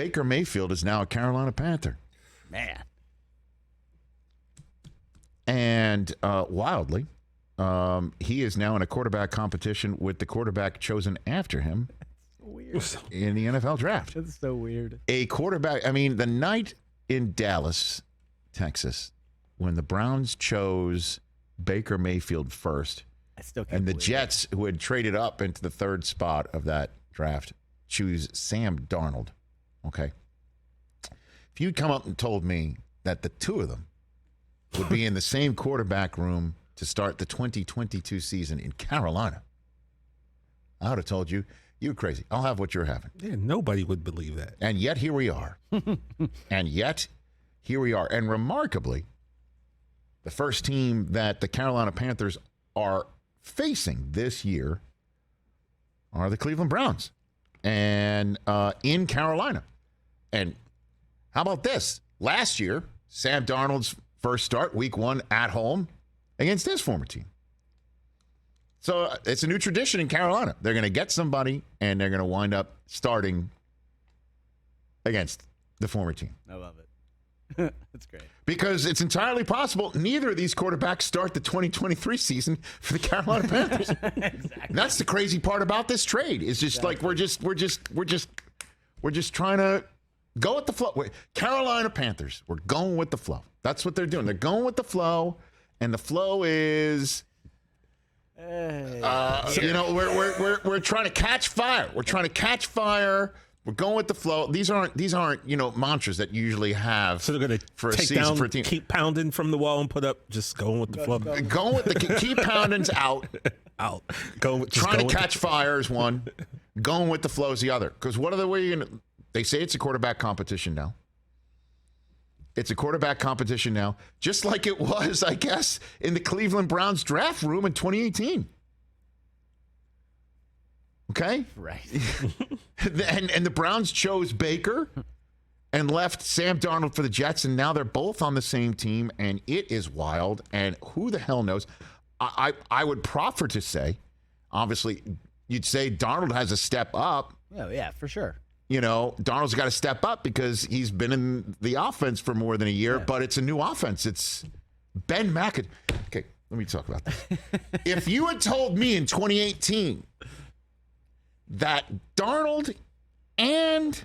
Baker Mayfield is now a Carolina Panther. Man. And wildly, he is now in a quarterback competition with the quarterback chosen after him Weird. in the NFL draft. That's so weird. A quarterback, I mean, the night in Dallas, Texas, when the Browns chose Baker Mayfield first, I still can't and the believe Jets, who had traded up into the third spot of that draft, choose Sam Darnold. Okay. If you'd come up and told me that the two of them would be in the same quarterback room to start the 2022 season in Carolina, I would have told you, you're crazy. I'll have what you're having. Yeah, nobody would believe that. And yet here we are. And remarkably, the first team that the Carolina Panthers are facing this year are the Cleveland Browns. And in Carolina. And how about this? Last year, Sam Darnold's first start, week 1 at home against his former team. So it's a new tradition in Carolina. They're going to get somebody, and they're going to wind up starting against the former team. I love it. That's great. Because it's entirely possible neither of these quarterbacks start the 2023 season for the Carolina Panthers. Exactly. And that's the crazy part about this trade. It's just like we're just trying to go with the flow. Carolina Panthers, we're going with the flow. That's what they're doing. They're going with the flow, and the flow is, we're trying to catch fire. We're trying to catch fire. We're going with the flow. These aren't mantras that you usually have. So they're going to take down, for a team. Keep pounding from the wall and put up. Just going with the flow. Going with the keep pounding's out. Out. Trying to catch fire is one. Going with the flow is the other. Because what are the way they say it's a quarterback competition now. It's a quarterback competition now, just like it was, I guess, in the Cleveland Browns draft room in 2018. Okay? Right. and the Browns chose Baker and left Sam Darnold for the Jets, and now they're both on the same team, and it is wild, and who the hell knows? I would proffer to say, obviously, you'd say Darnold has a step up. Oh, yeah, for sure. You know, Darnold's got to step up because he's been in the offense for more than a year, but it's a new offense. It's Ben McAdoo. Okay, let me talk about this. If you had told me in 2018 that Darnold and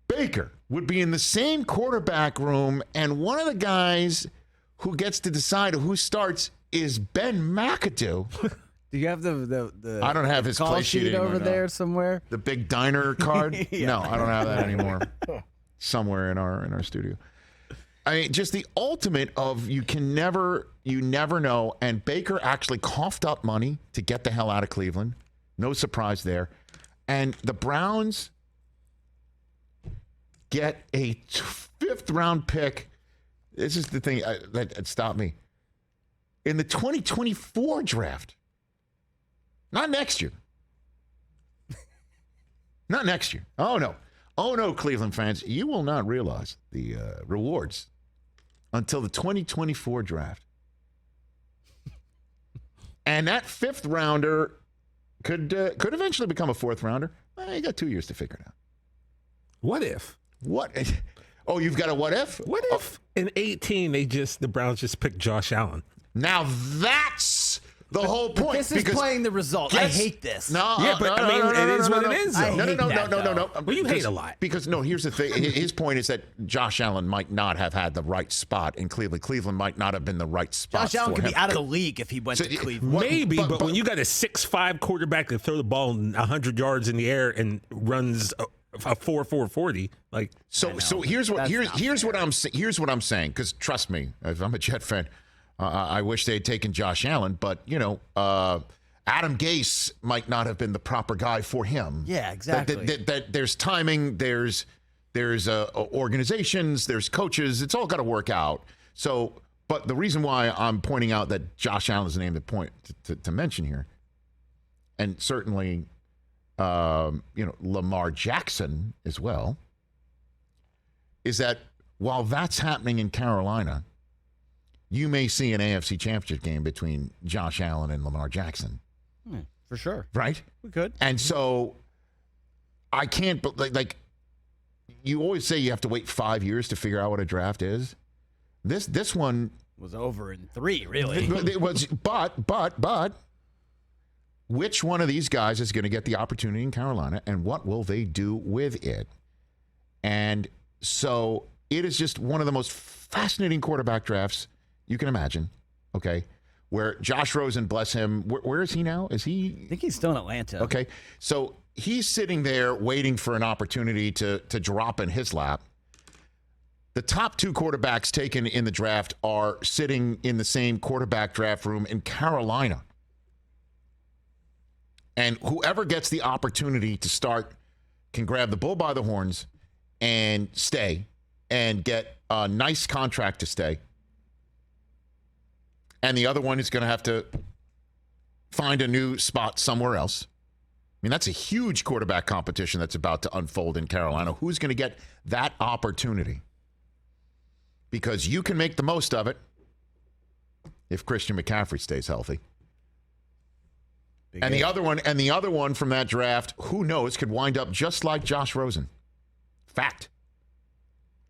Baker would be in the same quarterback room and one of the guys who gets to decide who starts is Ben McAdoo. Do you have the I don't have his call play sheet over anymore, there somewhere? The big diner card? Yeah. No, I don't have that anymore. Somewhere in our studio. I mean, just the ultimate of you never know. And Baker actually coughed up money to get the hell out of Cleveland. No surprise there. And the Browns get a 5th round pick. This is the thing that stopped me. In the 2024 draft. Not next year. Not next year. Oh, no. Oh, no, Cleveland fans. You will not realize the rewards until the 2024 draft. And that 5th rounder could eventually become a 4th rounder. Well, you got 2 years to figure it out. What if? What? Oh, you've got a what if? What if in 18 the Browns just picked Josh Allen? Now that's the whole point. This is playing the result. I hate this. No, yeah, but I mean, it is what it is. No. Well, you hate a lot. Because here's the thing. His point is that Josh Allen might not have had the right spot in Cleveland. Cleveland might not have been the right spot. Josh Allen for could him. be out of the league if he went to Cleveland. Maybe, but when you got a 6'5" quarterback that throw the ball 100 yards in the air and runs a 4.40, like so here's what I'm saying. Because trust me, if I'm a Jet fan. I wish they had taken Josh Allen, but, Adam Gase might not have been the proper guy for him. Yeah, exactly. That there's timing, there's organizations, there's coaches. It's all got to work out. So, but the reason why I'm pointing out that Josh Allen is the name of the point to mention here, and certainly, Lamar Jackson as well, is that while that's happening in Carolina, you may see an AFC Championship game between Josh Allen and Lamar Jackson. For sure. Right? We could. And so I can't, you always say you have to wait 5 years to figure out what a draft is. This one was over in 3, really. It was, but which one of these guys is going to get the opportunity in Carolina, and what will they do with it? And so it is just one of the most fascinating quarterback drafts you can imagine. Okay, where Josh Rosen, bless him, where is he now? Is he? I think he's still in Atlanta. Okay, so he's sitting there waiting for an opportunity to drop in his lap. The top 2 quarterbacks taken in the draft are sitting in the same quarterback draft room in Carolina. And whoever gets the opportunity to start can grab the bull by the horns and stay and get a nice contract to stay. And the other one is going to have to find a new spot somewhere else. I mean, that's a huge quarterback competition that's about to unfold in Carolina. Who's going to get that opportunity? Because you can make the most of it if Christian McCaffrey stays healthy. And the other one from that draft, who knows, could wind up just like Josh Rosen. Fact.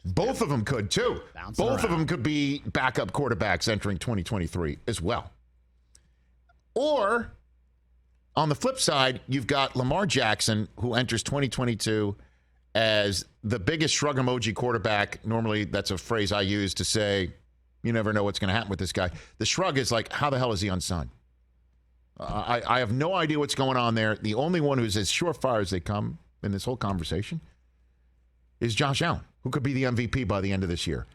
Both of them could, too. Both of them could be backup quarterbacks entering 2023 as well. Or, on the flip side, you've got Lamar Jackson, who enters 2022 as the biggest shrug emoji quarterback. Normally, that's a phrase I use to say, you never know what's going to happen with this guy. The shrug is like, how the hell is he unsigned? I have no idea what's going on there. The only one who's as surefire as they come in this whole conversation is Josh Allen, who could be the MVP by the end of this year.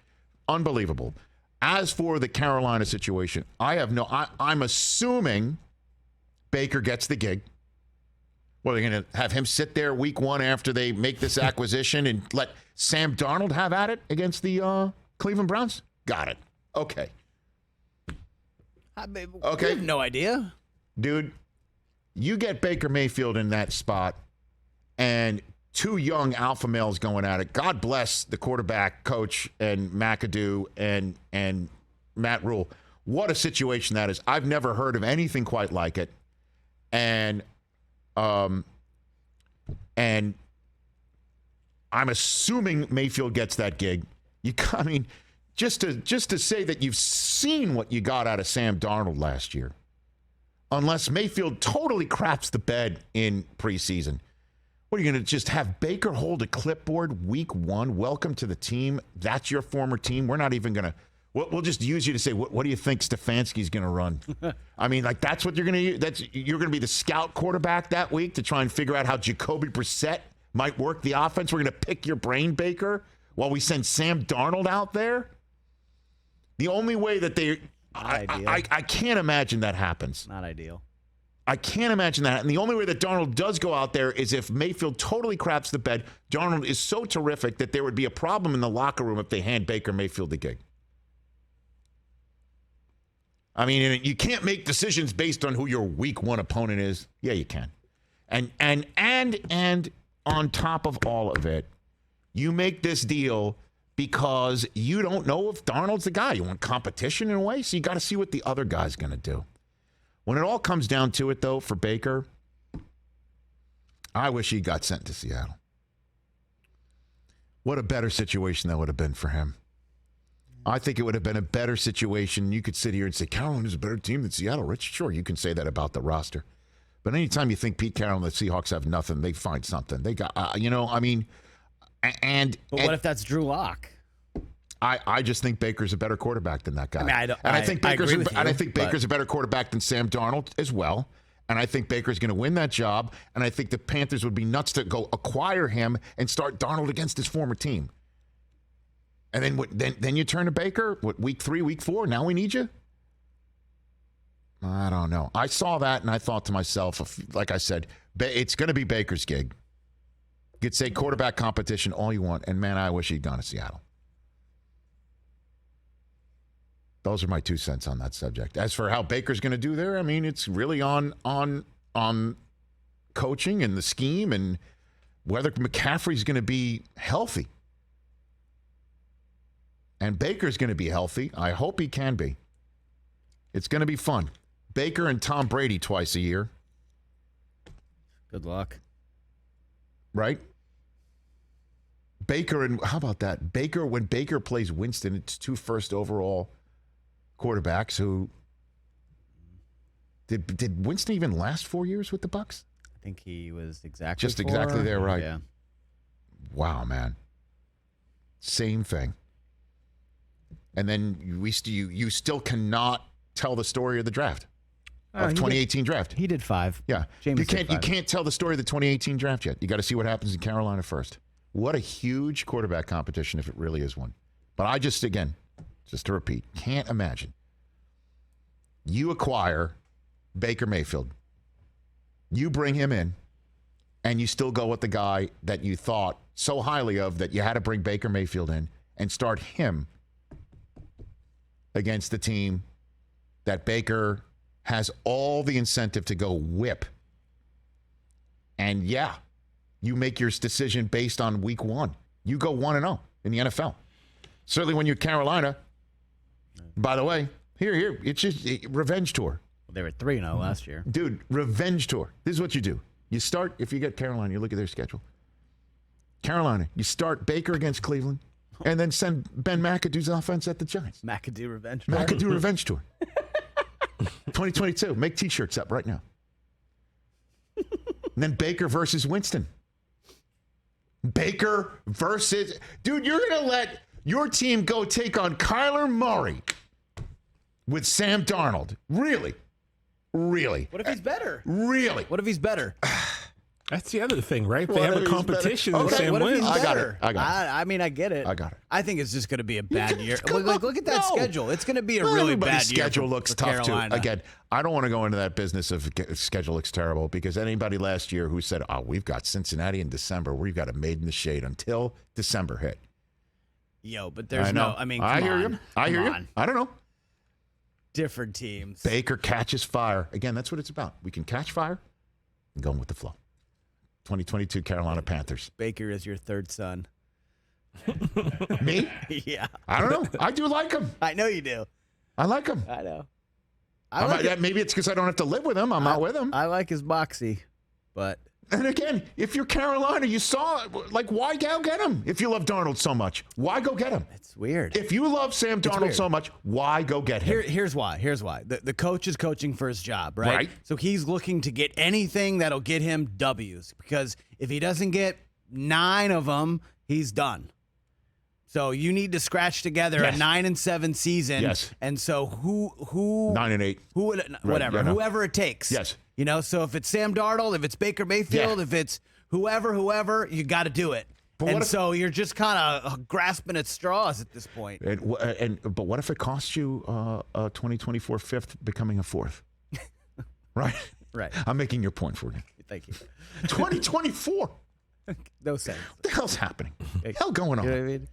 Unbelievable. As for the Carolina situation, I'm assuming Baker gets the gig. Well, they're going to have him sit there week 1 after they make this acquisition and let Sam Darnold have at it against the Cleveland Browns? Got it. Okay. Okay. I have no idea. Dude, you get Baker Mayfield in that spot and 2 young alpha males going at it. God bless the quarterback coach and McAdoo and Matt Rule. What a situation that is. I've never heard of anything quite like it. And I'm assuming Mayfield gets that gig. Just to say that you've seen what you got out of Sam Darnold last year. Unless Mayfield totally craps the bed in preseason. What, are you going to just have Baker hold a clipboard week 1? Welcome to the team. That's your former team. We're not even going to. We'll just use you to say, what do you think Stefanski's going to run? I mean, like, that's what you're going to use. You're going to be the scout quarterback that week to try and figure out how Jacoby Brissett might work the offense. We're going to pick your brain, Baker, while we send Sam Darnold out there. The only way that I can't imagine that happens. Not ideal. I can't imagine that. And the only way that Darnold does go out there is if Mayfield totally craps the bed. Darnold is so terrific that there would be a problem in the locker room if they hand Baker Mayfield the gig. I mean, you can't make decisions based on who your week 1 opponent is. Yeah, you can. And on top of all of it, you make this deal because you don't know if Darnold's the guy. You want competition in a way, so you got to see what the other guy's going to do. When it all comes down to it, though, for Baker, I wish he got sent to Seattle. What a better situation that would have been for him. I think it would have been a better situation. You could sit here and say, Carolina's a better team than Seattle, Rich. Sure, you can say that about the roster. But anytime you think Pete Carroll and the Seahawks have nothing, they find something. They got, But what if that's Drew Lock? I just think Baker's a better quarterback than that guy. I think Baker's a better quarterback than Sam Darnold as well. And I think Baker's going to win that job. And I think the Panthers would be nuts to go acquire him and start Darnold against his former team. And then you turn to Baker, week 3, week 4, now we need you? I don't know. I saw that and I thought to myself, like I said, it's going to be Baker's gig. You could say quarterback competition all you want, and man, I wish he'd gone to Seattle. Those are my 2 cents on that subject. As for how Baker's going to do there, I mean, it's really on coaching and the scheme and whether McCaffrey's going to be healthy. And Baker's going to be healthy. I hope he can be. It's going to be fun. Baker and Tom Brady twice a year. Good luck. Right? Baker and how about that? When Baker plays Winston, it's 2 first overall quarterbacks who did Winston even last 4 years with the Bucs? I think he was exactly Just exactly there, right? Yeah. Wow, man. Same thing. And then you still cannot tell the story of the draft. Of 2018 draft. He did 5. Yeah. Jameis You can't tell the story of the 2018 draft yet. You got to see what happens in Carolina first. What a huge quarterback competition if it really is one. But I just to repeat, can't imagine. You acquire Baker Mayfield. You bring him in, and you still go with the guy that you thought so highly of that you had to bring Baker Mayfield in and start him against the team that Baker has all the incentive to go whip. And yeah, you make your decision based on week 1. You go 1-0 in the NFL. Certainly when you're Carolina. By the way, here, it's just revenge tour. Well, they were 3-0 last year. Dude, revenge tour. This is what you do. You start, if you get Carolina, you look at their schedule. Carolina, you start Baker against Cleveland, and then send Ben McAdoo's offense at the Giants. McAdoo revenge. McAdoo revenge tour. 2022. Make T-shirts up right now. And then Baker versus Winston. Baker versus... Dude, you're going to let your team go take on Kyler Murray with Sam Darnold. Really? Really? What if he's better? Really? What if he's better? That's the other thing, right? They What have if a he's competition. better? And Okay, Sam What if wins. he's I got it. better? I got it. I mean, I get it. I got it. I think it's just going to be a bad year. Come Look at that on. schedule. It's going to be a Well, really everybody's bad year. schedule looks tough Carolina. too. Again, I don't want to go into that business of schedule looks terrible because anybody last year who said, "Oh, we've got Cincinnati in December, we've got a maid in the shade until December hit." Yo, but there's I know. no. I mean, I come hear on. you. I hear Come you. on. I don't know. Different teams. Baker catches fire. Again, that's what it's about. We can catch fire and go with the flow. 2022 Carolina Panthers. Baker is your third son. Me? Yeah. I don't know. I do like him. I know you do. I like him. I know. Maybe it's because I don't have to live with him. I'm out with him. I like his boxy, but And again, if you're Carolina, you saw, like, why go get him? If you love Darnold so much, why go get him? it's weird. If you love Sam Darnold weird. so much, why go get him? Here's why. The coach is coaching for his job, right? Right. So he's looking to get anything that'll get him W's because if he doesn't get 9 of them, he's done. So you need to scratch together Yes. a 9-7 season. Yes. And so who 9-8. whatever, yeah, no. whoever it takes. Yes. You know, so if it's Sam Darnold, if it's Baker Mayfield, Yeah. if it's whoever, you got to do it. But And what if- so you're just kind of grasping at straws at this point. But what if it costs you a 2024 fifth becoming a fourth? Right? Right. I'm making your point for you. Thank you. 2024. No sense. What the hell's happening? What the hell going on? You know what I mean?